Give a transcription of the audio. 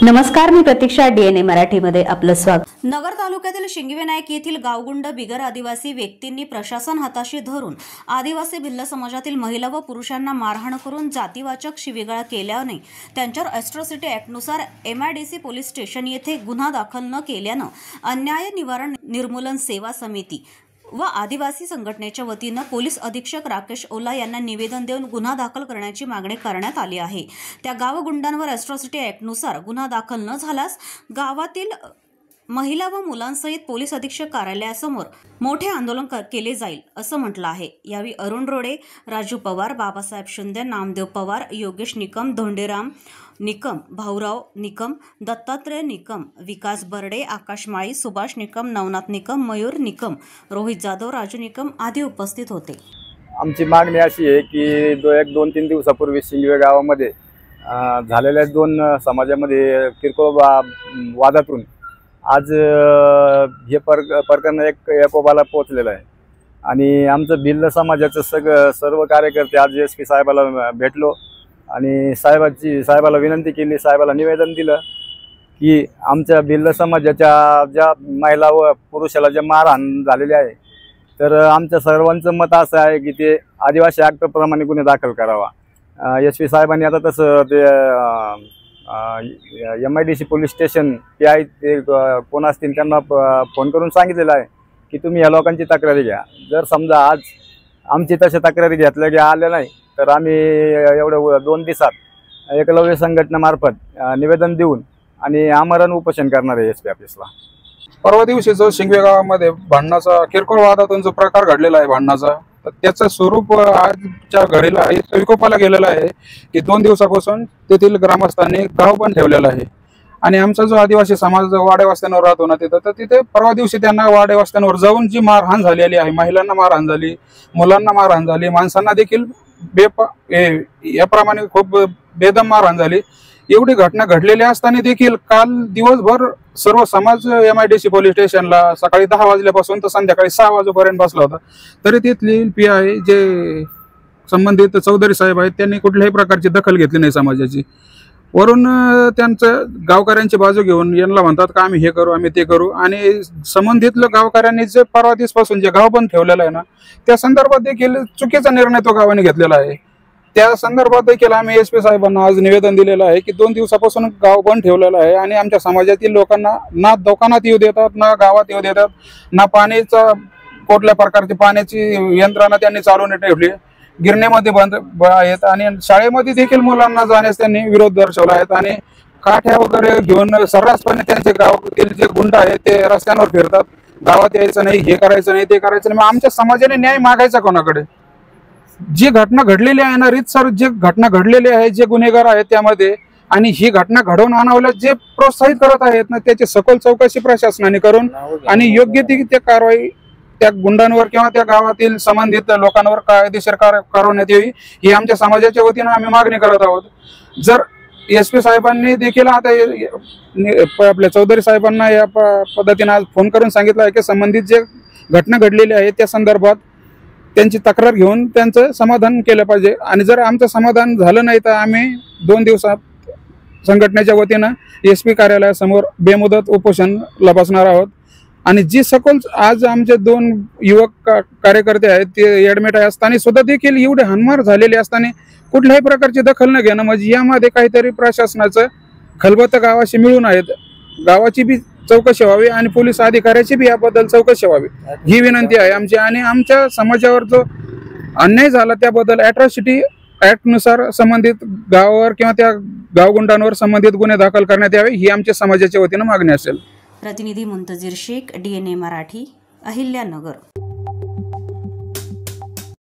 नमस्कार, मी प्रतीक्षा. DNA मराठीमध्ये आपलं स्वागत. नगर तालुक्यातील शिंगवेनायक येथील गावगुंड बिगर आदिवासी व्यक्तींनी प्रशासन हाताशी धरून आदिवासी भिल्ल समाजातील महिला व पुरुषांना मारहाण करून जातीवाचक शिवीगाळ केल्याने त्यांच्यावर अॅट्रॉसिटी ॲक्टनुसार MIDC पोलीस स्टेशन येथे गुन्हा दाखल न केल्यानं अन्याय निवारण निर्मूलन सेवा समिती व आदिवासी संघटनेच्या वतीनं पोलीस अधीक्षक राकेश ओला यांना निवेदन देऊन गुन्हा दाखल करण्याची मागणी करण्यात आली आहे. त्या गावगुंडांवर अॅट्रॉसिटी ॲक्टनुसार गुन्हा दाखल न झाल्यास गावातील महिला व मुलांसहित पोलीस अधीक्षक कार्यालयासमोर मोठे आंदोलन केले जाईल असं म्हटलं आहे. यावेळी अरुण रोडे, राजू पवार, बाबासाहेब शिंदे, नामदेव पवार, योगेश निकम, धोंडेराम निकम, भाऊराव निकम, दत्तात्रय निकम, विकास बर्डे, आकाश माळी, सुभाष निकम, नवनाथ निकम, मयूर निकम, रोहित जाधव, राजू निकम आदी उपस्थित होते. आमची मागणी अशी आहे की 2-3 दिवसापूर्वी शिंगवे गावामध्ये झालेल्या 2 समाजामध्ये किरकोळ वादातून आज हे प्रकरण एकोपाला पोहोचलेलं आहे आणि आमचं भिल्ल समाजाचं सर्व कार्यकर्ते आज SP साहेबाला भेटलो आणि साहेबाला विनंती केली. साहेबाला निवेदन दिलं की आमच्या भिल्ल समाजाच्या ज्या महिला व पुरुषाला जे मारहाण झालेले आहे तर आमच्या सर्वांचं मत असं आहे की ते आदिवासी ॲक्टप्रमाणे गुन्हे दाखल करावा. SP साहेबांनी आता तसं ते MIDC पोलीस स्टेशन PI ते कोण असतील त्यांना फोन करून सांगितलेलं आहे की तुम्ही या लोकांची तक्रारी घ्या. जर समजा आज आमची तशा तक्रारी घेतल्या की आल्या नाही तर आम्ही एवढं 2 दिवसात एकलव्य संघटनेमार्फत निवेदन देऊन आणि आमरण उपोषण करणार आहे SP ऑफिसला. परवा दिवशी जो शिंगवे गावामध्ये भांडणाचा किरकोळ वादातून जो प्रकार घडलेला आहे भांडणाचा, तर त्याचं स्वरूप आजच्या घडीला विकोपाला गेलेला आहे की 2 दिवसापासून तेथील ग्रामस्थांनी गाव पण ठेवलेला आहे आणि आमचा जो आदिवासी समाज वाड्यावस्त्यांवर राहतो ना तर तिथे परवा दिवशी त्यांना वाड्यावस्त्यांवर जाऊन जी मारहाण झालेली आहे, महिलांना मारहाण झाली, मुलांना मारहाण झाली, माणसांना देखील याप्रमाणे खूप बेदम मारहाण झाली. एवढी घटना घडलेली असताना देखील काल दिवसभर सर्व समाज MIDC पोलीस स्टेशनला सकाळी 10 वाजल्यापासून तर संध्याकाळी 6 वाजेपर्यंत बसला होता. तरी तिथली PI जे संबंधित चौधरी साहेब आहेत त्यांनी कुठल्याही प्रकारची दखल घेतली नाही समाजाची. वरून त्यांचं गावकऱ्यांची बाजू घेऊन यांना म्हणतात का आम्ही हे करू, आम्ही ते करू आणि संबंधित गावकऱ्यांनी जे परवा दिवसापासून जे गाव बंद ठेवलेलं आहे ना त्या संदर्भात देखील चुकीचा निर्णय तो गावाने घेतलेला आहे. त्या संदर्भात देखील आम्ही SP साहेबांना आज निवेदन दिलेलं आहे की 2 दिवसापासून गाव बंद ठेवलेलं आहे आणि आमच्या समाजातील लोकांना ना दुकानात येऊ देतात, ना गावात येऊ देतात, ना पाण्याचा कुठल्या प्रकारची पाण्याची यंत्रणा त्यांनी चालवून ठेवली, गिरण्यामध्ये बंद आहेत आणि शाळेमध्ये देखील मुलांना जाण्यास त्यांनी विरोध दर्शवला आहे आणि काठ्या वगैरे घेऊन सर्रासपणे त्यांचे गावातील जे गुंड आहेत ते रस्त्यांवर फिरतात. गावात यायचं नाही, हे करायचं नाही, ते करायचं नाही. आमच्या समाजाने न्याय मागायचा कोणाकडे? जी घटना घडलेली आहे ना रीतसर जे घटना घडलेली आहे, जे गुन्हेगार आहेत त्यामध्ये आणि ही घटना घडवून आणावला जे प्रोत्साहित करत आहेत ना त्याची सखोल चौकशी प्रशासनाने करून आणि योग्य ती त्या कारवाई त्या गुंडांवर किंवा त्या गावातील संबंधित लोकांवर कायदेशीर करण्यात यावी ही आमच्या समाजाच्या वतीनं आम्ही मागणी करत आहोत. जर SP साहेबांनी देखील आता आपल्या चौधरी साहेबांना या पद्धतीने आज फोन करून सांगितलं आहे की संबंधित जे घटना घडलेली आहे त्या संदर्भात त्यांची तक्रार घेऊन त्यांचं समाधान केलं पाहिजे आणि जर आमचं समाधान झालं नाही तर आम्ही 2 दिवसात संघटनेच्या वतीनं SP कार्यालयासमोर बेमुदत उपोषणला बसणार आहोत. आणि जी सखोल आज आमचे 2 युवक कार्यकर्ते आहेत ते ॲडमिट आहे असताना सुद्धा देखील एवढे हाणमार झालेले असताना कुठल्याही प्रकारची दखल न घेणं म्हणजे यामध्ये काहीतरी प्रशासनाचं खलबतं गावाशी मिळून आहेत. गावाची बी चौकशी व्हावी आणि पोलीस अधिकाऱ्याची बी याबद्दल चौकशी व्हावी ही विनंती आहे आमची आणि आमच्या समाजावर जो अन्याय झाला त्याबद्दल अॅट्रॉसिटी ॲक्टनुसार संबंधित गावावर किंवा त्या गावगुंडांवर संबंधित गुन्हे दाखल करण्यात यावे ही आमच्या समाजाच्या वतीनं मागणी असेल. प्रतिनिधी मुंतजीर शेख, DNA मराठी, अहिल्यानगर.